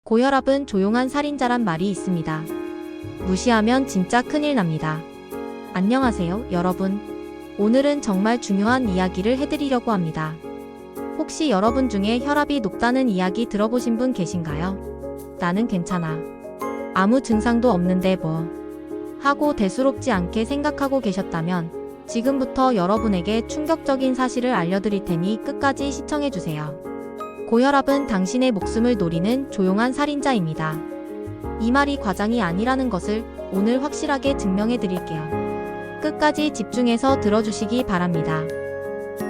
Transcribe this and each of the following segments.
고혈압은 조용한 살인자란 말이 있습니다. 무시하면 진짜 큰일 납니다. 안녕하세요, 여러분. 오늘은 정말 중요한 이야기를 해드리려고 합니다. 혹시 여러분 중에 혈압이 높다는 이야기 들어보신 분 계신가요? 나는 괜찮아. 아무 증상도 없는데 뭐. 하고 대수롭지 않게 생각하고 계셨다면 지금부터 여러분에게 충격적인 사실을 알려드릴 테니 끝까지 시청해주세요. 고혈압은 당신의 목숨을 노리는 조용한 살인자입니다. 이 말이 과장이 아니라는 것을 오늘 확실하게 증명해드릴게요. 끝까지 집중해서 들어주시기 바랍니다.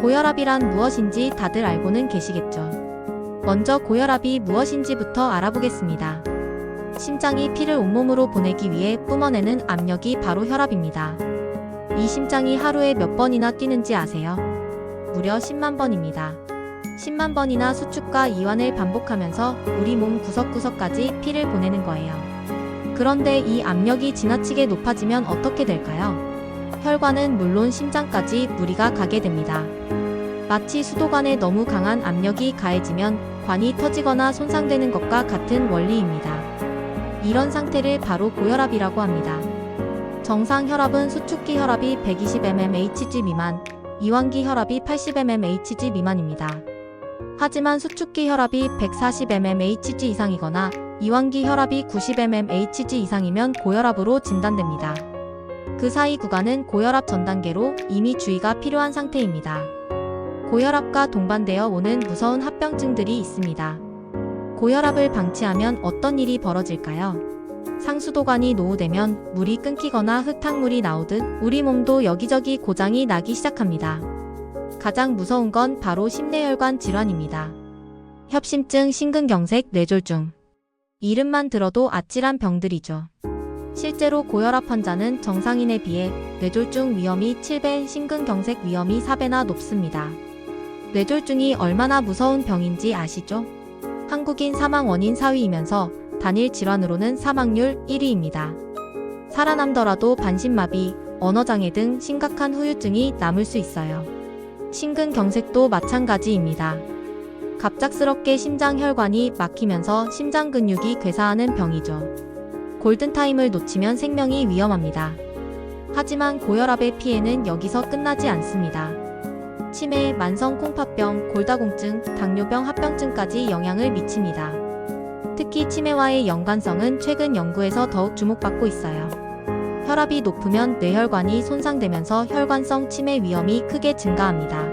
고혈압이란 무엇인지 다들 알고는 계시겠죠? 먼저 고혈압이 무엇인지부터 알아보겠습니다. 심장이 피를 온몸으로 보내기 위해 뿜어내는 압력이 바로 혈압입니다. 이 심장이 하루에 몇 번이나 뛰는지 아세요? 무려 10만 번입니다. 10만 번이나 수축과 이완을 반복하면서 우리 몸 구석구석까지 피를 보내는 거예요. 그런데 이 압력이 지나치게 높아지면 어떻게 될까요? 혈관은 물론 심장까지 무리가 가게 됩니다. 마치 수도관에 너무 강한 압력이 가해지면 관이 터지거나 손상되는 것과 같은 원리입니다. 이런 상태를 바로 고혈압이라고 합니다. 정상 혈압은 수축기 혈압이 120mmHg 미만, 이완기 혈압이 80mmHg 미만입니다. 하지만 수축기 혈압이 140mmHg 이상이거나 이완기 혈압이 90mmHg 이상이면 고혈압으로 진단됩니다. 그 사이 구간은 고혈압 전 단계로 이미 주의가 필요한 상태입니다. 고혈압과 동반되어 오는 무서운 합병증들이 있습니다. 고혈압을 방치하면 어떤 일이 벌어질까요? 상수도관이 노후되면 물이 끊기거나 흙탕물이 나오듯 우리 몸도 여기저기 고장이 나기 시작합니다. 가장 무서운 건 바로 심내혈관 질환입니다. 협심증, 심근경색, 뇌졸중. 이름만 들어도 아찔한 병들이죠. 실제로 고혈압 환자는 정상인에 비해 뇌졸중 위험이 7배, 심근경색 위험이 4배나 높습니다. 뇌졸중이 얼마나 무서운 병인지 아시죠? 한국인 사망 원인 4위이면서 단일 질환으로는 사망률 1위입니다. 살아남더라도 반신마비, 언어장애 등 심각한 후유증이 남을 수 있어요. 심근경색도 마찬가지입니다. 갑작스럽게 심장 혈관이 막히면서 심장 근육이 괴사하는 병이죠. 골든타임을 놓치면 생명이 위험합니다. 하지만 고혈압의 피해는 여기서 끝나지 않습니다. 치매, 만성 콩팥병, 골다공증, 당뇨병 합병증까지 영향을 미칩니다. 특히 치매와의 연관성은 최근 연구에서 더욱 주목받고 있어요. 혈압이 높으면 뇌혈관이 손상되면서 혈관성 치매 위험이 크게 증가합니다.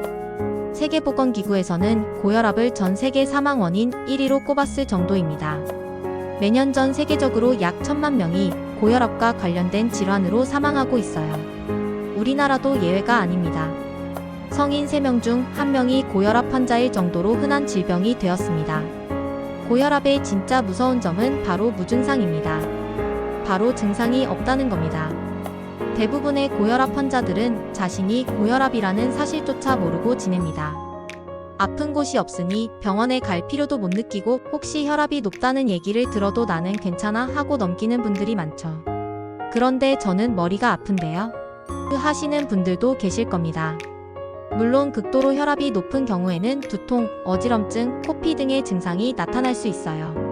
세계보건기구에서는 고혈압을 전 세계 사망 원인 1위로 꼽았을 정도입니다. 매년 전 세계적으로 약 1,000만 명이 고혈압과 관련된 질환으로 사망하고 있어요. 우리나라도 예외가 아닙니다. 성인 3명 중 1명이 고혈압 환자일 정도로 흔한 질병이 되었습니다. 고혈압의 진짜 무서운 점은 바로 무증상입니다. 바로 증상이 없다는 겁니다. 대부분의 고혈압 환자들은 자신이 고혈압이라는 사실조차 모르고 지냅니다. 아픈 곳이 없으니 병원에 갈 필요도 못 느끼고 혹시 혈압이 높다는 얘기를 들어도 나는 괜찮아 하고 넘기는 분들이 많죠. 그런데 저는 머리가 아픈데요? 하시는 분들도 계실 겁니다. 물론 극도로 혈압이 높은 경우에는 두통, 어지럼증, 코피 등의 증상이 나타날 수 있어요.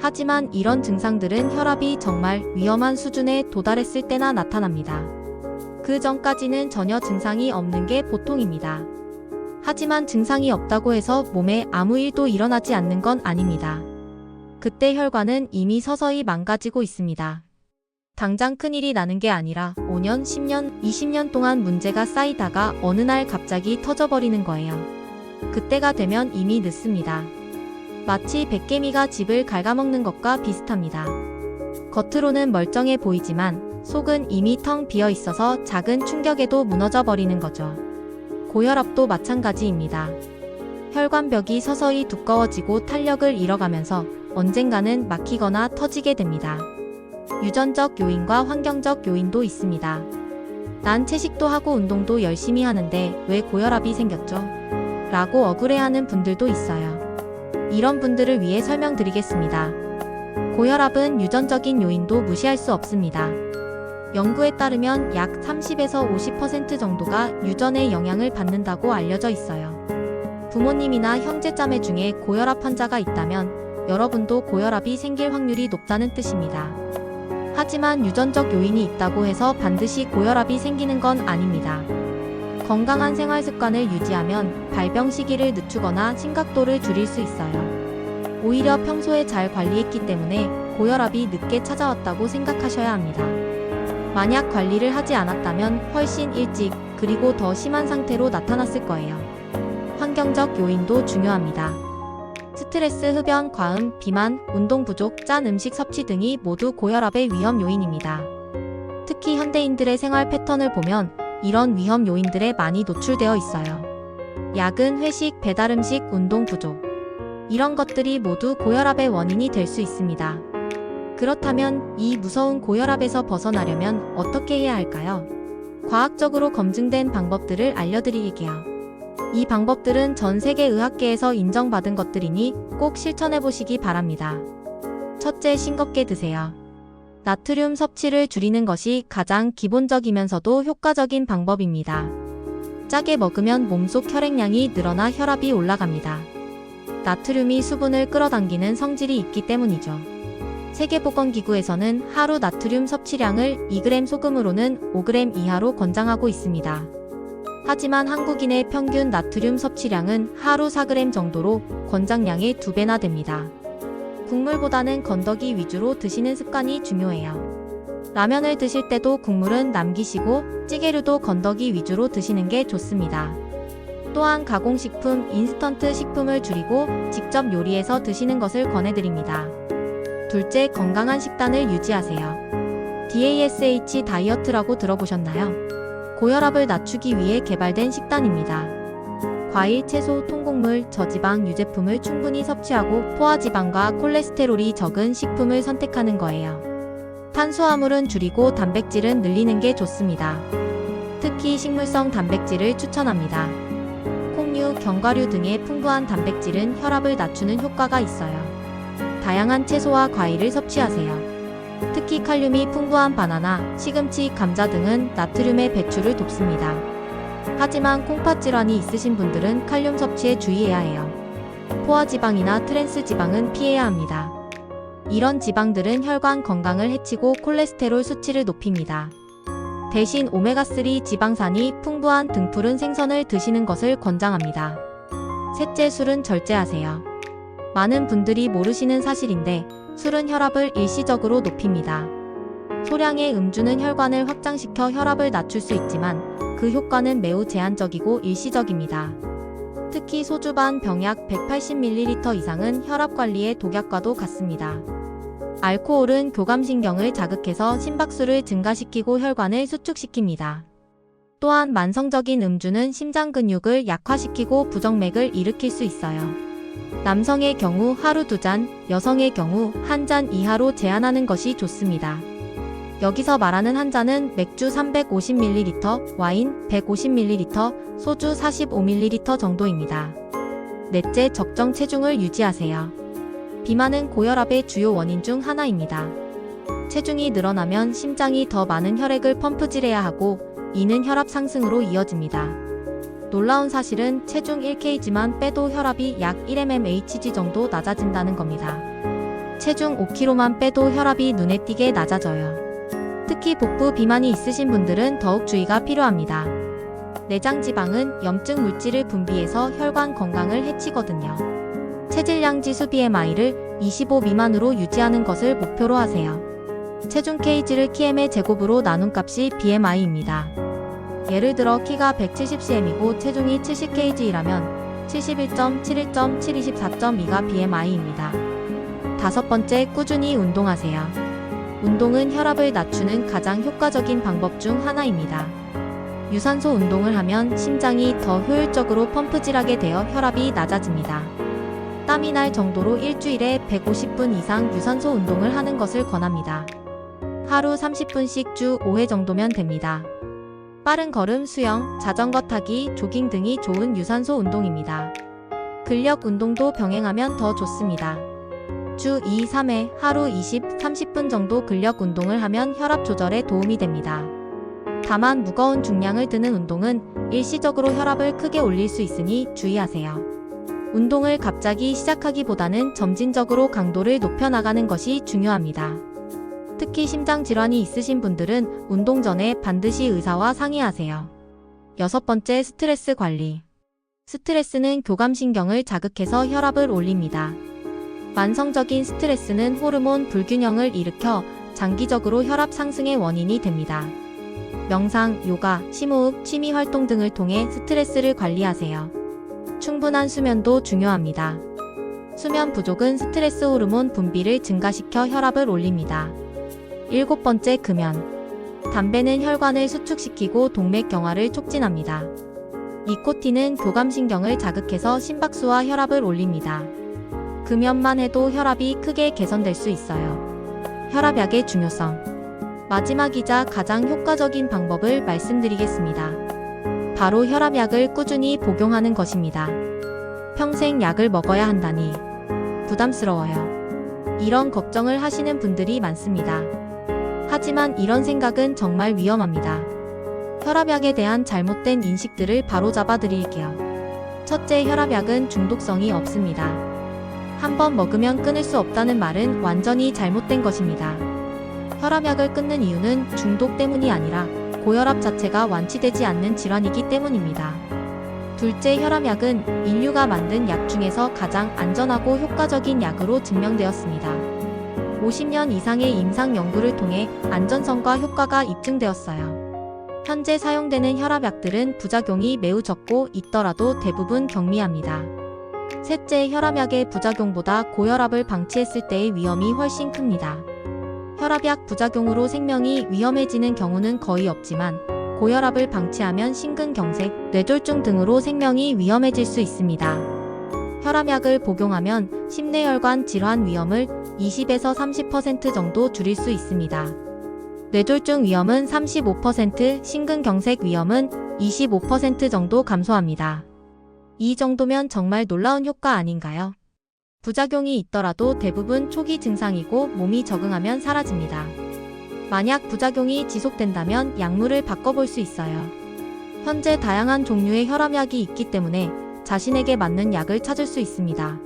하지만 이런 증상들은 혈압이 정말 위험한 수준에 도달했을 때나 나타납니다. 그 전까지는 전혀 증상이 없는 게 보통입니다. 하지만 증상이 없다고 해서 몸에 아무 일도 일어나지 않는 건 아닙니다. 그때 혈관은 이미 서서히 망가지고 있습니다. 당장 큰일이 나는 게 아니라 5년, 10년, 20년 동안 문제가 쌓이다가 어느 날 갑자기 터져버리는 거예요. 그때가 되면 이미 늦습니다. 마치 백개미가 집을 갉아먹는 것과 비슷합니다. 겉으로는 멀쩡해 보이지만 속은 이미 텅 비어 있어서 작은 충격에도 무너져 버리는 거죠. 고혈압도 마찬가지입니다. 혈관벽이 서서히 두꺼워지고 탄력을 잃어가면서 언젠가는 막히거나 터지게 됩니다. 유전적 요인과 환경적 요인도 있습니다. 난 채식도 하고 운동도 열심히 하는데 왜 고혈압이 생겼죠? 라고 억울해하는 분들도 있어요. 이런 분들을 위해 설명드리겠습니다. 고혈압은 유전적인 요인도 무시할 수 없습니다. 연구에 따르면 약 30에서 50% 정도가 유전의 영향을 받는다고 알려져 있어요. 부모님이나 형제자매 중에 고혈압 환자가 있다면 여러분도 고혈압이 생길 확률이 높다는 뜻입니다. 하지만 유전적 요인이 있다고 해서 반드시 고혈압이 생기는 건 아닙니다. 건강한 생활 습관을 유지하면 발병 시기를 늦추거나 심각도를 줄일 수 있어요. 오히려 평소에 잘 관리했기 때문에 고혈압이 늦게 찾아왔다고 생각하셔야 합니다. 만약 관리를 하지 않았다면 훨씬 일찍 그리고 더 심한 상태로 나타났을 거예요. 환경적 요인도 중요합니다. 스트레스, 흡연, 과음, 비만, 운동 부족, 짠 음식 섭취 등이 모두 고혈압의 위험 요인입니다. 특히 현대인들의 생활 패턴을 보면 이런 위험 요인들에 많이 노출되어 있어요. 야근, 회식, 배달 음식, 운동 부족. 이런 것들이 모두 고혈압의 원인이 될 수 있습니다. 그렇다면 이 무서운 고혈압에서 벗어나려면 어떻게 해야 할까요? 과학적으로 검증된 방법들을 알려드릴게요. 이 방법들은 전 세계 의학계에서 인정받은 것들이니 꼭 실천해보시기 바랍니다. 첫째, 싱겁게 드세요. 나트륨 섭취를 줄이는 것이 가장 기본적이면서도 효과적인 방법입니다. 짜게 먹으면 몸속 혈액량이 늘어나 혈압이 올라갑니다. 나트륨이 수분을 끌어당기는 성질이 있기 때문이죠. 세계보건기구에서는 하루 나트륨 섭취량을 2g 소금으로는 5g 이하로 권장하고 있습니다. 하지만 한국인의 평균 나트륨 섭취량은 하루 4g 정도로 권장량의 2배나 됩니다. 국물보다는 건더기 위주로 드시는 습관이 중요해요. 라면을 드실 때도 국물은 남기시고 찌개류도 건더기 위주로 드시는 게 좋습니다. 또한 가공식품, 인스턴트 식품을 줄이고 직접 요리해서 드시는 것을 권해드립니다. 둘째, 건강한 식단을 유지하세요. DASH 다이어트라고 들어보셨나요? 고혈압을 낮추기 위해 개발된 식단입니다. 과일, 채소, 통곡물, 저지방, 유제품을 충분히 섭취하고 포화지방과 콜레스테롤이 적은 식품을 선택하는 거예요. 탄수화물은 줄이고 단백질은 늘리는 게 좋습니다. 특히 식물성 단백질을 추천합니다. 콩류, 견과류 등의 풍부한 단백질은 혈압을 낮추는 효과가 있어요. 다양한 채소와 과일을 섭취하세요. 특히 칼륨이 풍부한 바나나, 시금치, 감자 등은 나트륨의 배출을 돕습니다. 하지만 콩팥 질환이 있으신 분들은 칼륨 섭취에 주의해야 해요. 포화지방이나 트랜스 지방은 피해야 합니다. 이런 지방들은 혈관 건강을 해치고 콜레스테롤 수치를 높입니다. 대신 오메가3 지방산이 풍부한 등푸른 생선을 드시는 것을 권장합니다. 셋째, 술은 절제하세요. 많은 분들이 모르시는 사실인데 술은 혈압을 일시적으로 높입니다. 소량의 음주는 혈관을 확장시켜 혈압을 낮출 수 있지만 그 효과는 매우 제한적이고 일시적입니다. 특히 소주 반 병약 180ml 이상은 혈압 관리의 독약과도 같습니다. 알코올은 교감신경을 자극해서 심박수를 증가시키고 혈관을 수축시킵니다. 또한 만성적인 음주는 심장 근육을 약화시키고 부정맥을 일으킬 수 있어요. 남성의 경우 하루 2잔, 여성의 경우 1잔 이하로 제한하는 것이 좋습니다. 여기서 말하는 한 잔은 맥주 350ml, 와인 150ml, 소주 45ml 정도입니다. 넷째, 적정 체중을 유지하세요. 비만은 고혈압의 주요 원인 중 하나입니다. 체중이 늘어나면 심장이 더 많은 혈액을 펌프질해야 하고 이는 혈압 상승으로 이어집니다. 놀라운 사실은 체중 1kg만 빼도 혈압이 약 1mmHg 정도 낮아진다는 겁니다. 체중 5kg만 빼도 혈압이 눈에 띄게 낮아져요. 특히 복부 비만이 있으신 분들은 더욱 주의가 필요합니다. 내장 지방은 염증 물질을 분비해서 혈관 건강을 해치거든요. 체질량 지수 BMI를 25 미만으로 유지하는 것을 목표로 하세요. 체중 kg를 km의 제곱으로 나눈 값이 BMI입니다. 예를 들어 키가 170cm이고 체중이 70kg이라면 71.71.724.2가 BMI입니다. 다섯 번째, 꾸준히 운동하세요. 운동은 혈압을 낮추는 가장 효과적인 방법 중 하나입니다. 유산소 운동을 하면 심장이 더 효율적으로 펌프질하게 되어 혈압이 낮아집니다. 땀이 날 정도로 일주일에 150분 이상 유산소 운동을 하는 것을 권합니다. 하루 30분씩 주 5회 정도면 됩니다. 빠른 걸음, 수영, 자전거 타기, 조깅 등이 좋은 유산소 운동입니다. 근력 운동도 병행하면 더 좋습니다. 주 2, 3회 하루 20, 30분 정도 근력 운동을 하면 혈압 조절에 도움이 됩니다. 다만 무거운 중량을 드는 운동은 일시적으로 혈압을 크게 올릴 수 있으니 주의하세요. 운동을 갑자기 시작하기보다는 점진적으로 강도를 높여나가는 것이 중요합니다. 특히 심장질환이 있으신 분들은 운동 전에 반드시 의사와 상의하세요. 6번째, 스트레스 관리. 스트레스는 교감신경을 자극해서 혈압을 올립니다. 만성적인 스트레스는 호르몬 불균형을 일으켜 장기적으로 혈압 상승의 원인이 됩니다. 명상, 요가, 심호흡, 취미활동 등을 통해 스트레스를 관리하세요. 충분한 수면도 중요합니다. 수면 부족은 스트레스 호르몬 분비를 증가시켜 혈압을 올립니다. 7번째, 금연. 담배는 혈관을 수축시키고 동맥경화를 촉진합니다. 니코틴은 교감신경을 자극해서 심박수와 혈압을 올립니다. 금연만 해도 혈압이 크게 개선될 수 있어요. 혈압약의 중요성. 마지막이자 가장 효과적인 방법을 말씀드리겠습니다. 바로 혈압약을 꾸준히 복용하는 것입니다. 평생 약을 먹어야 한다니 부담스러워요. 이런 걱정을 하시는 분들이 많습니다. 하지만 이런 생각은 정말 위험합니다. 혈압약에 대한 잘못된 인식들을 바로잡아 드릴게요. 첫째, 혈압약은 중독성이 없습니다. 한번 먹으면 끊을 수 없다는 말은 완전히 잘못된 것입니다. 혈압약을 끊는 이유는 중독 때문이 아니라 고혈압 자체가 완치되지 않는 질환이기 때문입니다. 둘째, 혈압약은 인류가 만든 약 중에서 가장 안전하고 효과적인 약으로 증명되었습니다. 50년 이상의 임상 연구를 통해 안전성과 효과가 입증되었어요. 현재 사용되는 혈압약들은 부작용이 매우 적고 있더라도 대부분 경미합니다. 셋째, 혈압약의 부작용보다 고혈압을 방치했을 때의 위험이 훨씬 큽니다. 혈압약 부작용으로 생명이 위험해지는 경우는 거의 없지만 고혈압을 방치하면 심근경색, 뇌졸중 등으로 생명이 위험해질 수 있습니다. 혈압약을 복용하면 심내혈관 질환 위험을 20에서 30% 정도 줄일 수 있습니다. 뇌졸중 위험은 35%, 심근경색 위험은 25% 정도 감소합니다. 이 정도면 정말 놀라운 효과 아닌가요? 부작용이 있더라도 대부분 초기 증상이고 몸이 적응하면 사라집니다. 만약 부작용이 지속된다면 약물을 바꿔볼 수 있어요. 현재 다양한 종류의 혈압약이 있기 때문에 자신에게 맞는 약을 찾을 수 있습니다.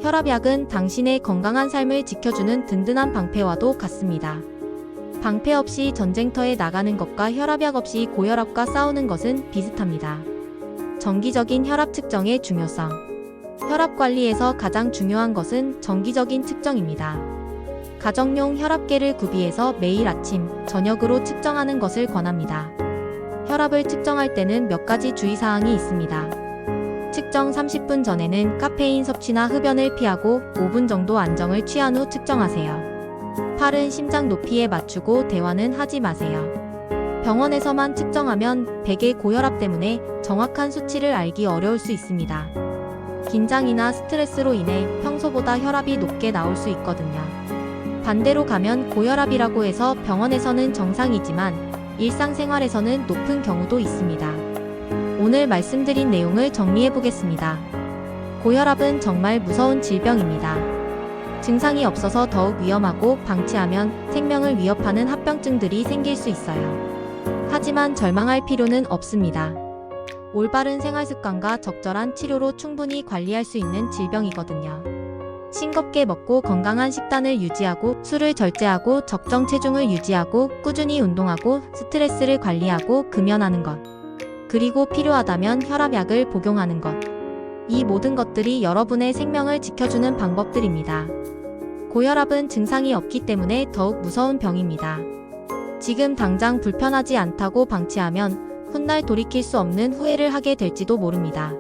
혈압약은 당신의 건강한 삶을 지켜주는 든든한 방패와도 같습니다. 방패 없이 전쟁터에 나가는 것과 혈압약 없이 고혈압과 싸우는 것은 비슷합니다. 정기적인 혈압 측정의 중요성. 혈압 관리에서 가장 중요한 것은 정기적인 측정입니다. 가정용 혈압계를 구비해서 매일 아침, 저녁으로 측정하는 것을 권합니다. 혈압을 측정할 때는 몇 가지 주의사항이 있습니다. 측정 30분 전에는 카페인 섭취나 흡연을 피하고 5분 정도 안정을 취한 후 측정하세요. 팔은 심장 높이에 맞추고 대화는 하지 마세요. 병원에서만 측정하면 백의 고혈압 때문에 정확한 수치를 알기 어려울 수 있습니다. 긴장이나 스트레스로 인해 평소보다 혈압이 높게 나올 수 있거든요. 반대로 가면 고혈압이라고 해서 병원에서는 정상이지만 일상생활에서는 높은 경우도 있습니다. 오늘 말씀드린 내용을 정리해 보겠습니다. 고혈압은 정말 무서운 질병입니다. 증상이 없어서 더욱 위험하고 방치하면 생명을 위협하는 합병증들이 생길 수 있어요. 하지만 절망할 필요는 없습니다. 올바른 생활습관과 적절한 치료로 충분히 관리할 수 있는 질병이거든요. 싱겁게 먹고 건강한 식단을 유지하고 술을 절제하고 적정 체중을 유지하고 꾸준히 운동하고 스트레스를 관리하고 금연하는 것. 그리고 필요하다면 혈압약을 복용하는 것. 이 모든 것들이 여러분의 생명을 지켜주는 방법들입니다. 고혈압은 증상이 없기 때문에 더욱 무서운 병입니다. 지금 당장 불편하지 않다고 방치하면 훗날 돌이킬 수 없는 후회를 하게 될지도 모릅니다.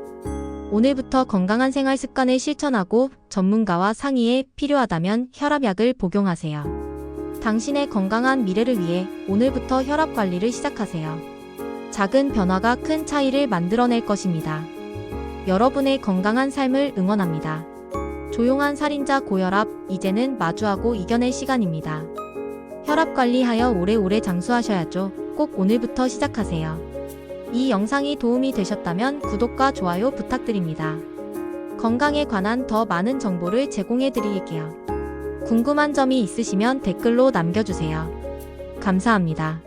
오늘부터 건강한 생활 습관을 실천하고 전문가와 상의해 필요하다면 혈압약을 복용하세요. 당신의 건강한 미래를 위해 오늘부터 혈압 관리를 시작하세요. 작은 변화가 큰 차이를 만들어낼 것입니다. 여러분의 건강한 삶을 응원합니다. 조용한 살인자 고혈압, 이제는 마주하고 이겨낼 시간입니다. 혈압 관리하여 오래오래 장수하셔야죠. 꼭 오늘부터 시작하세요. 이 영상이 도움이 되셨다면 구독과 좋아요 부탁드립니다. 건강에 관한 더 많은 정보를 제공해 드릴게요. 궁금한 점이 있으시면 댓글로 남겨주세요. 감사합니다.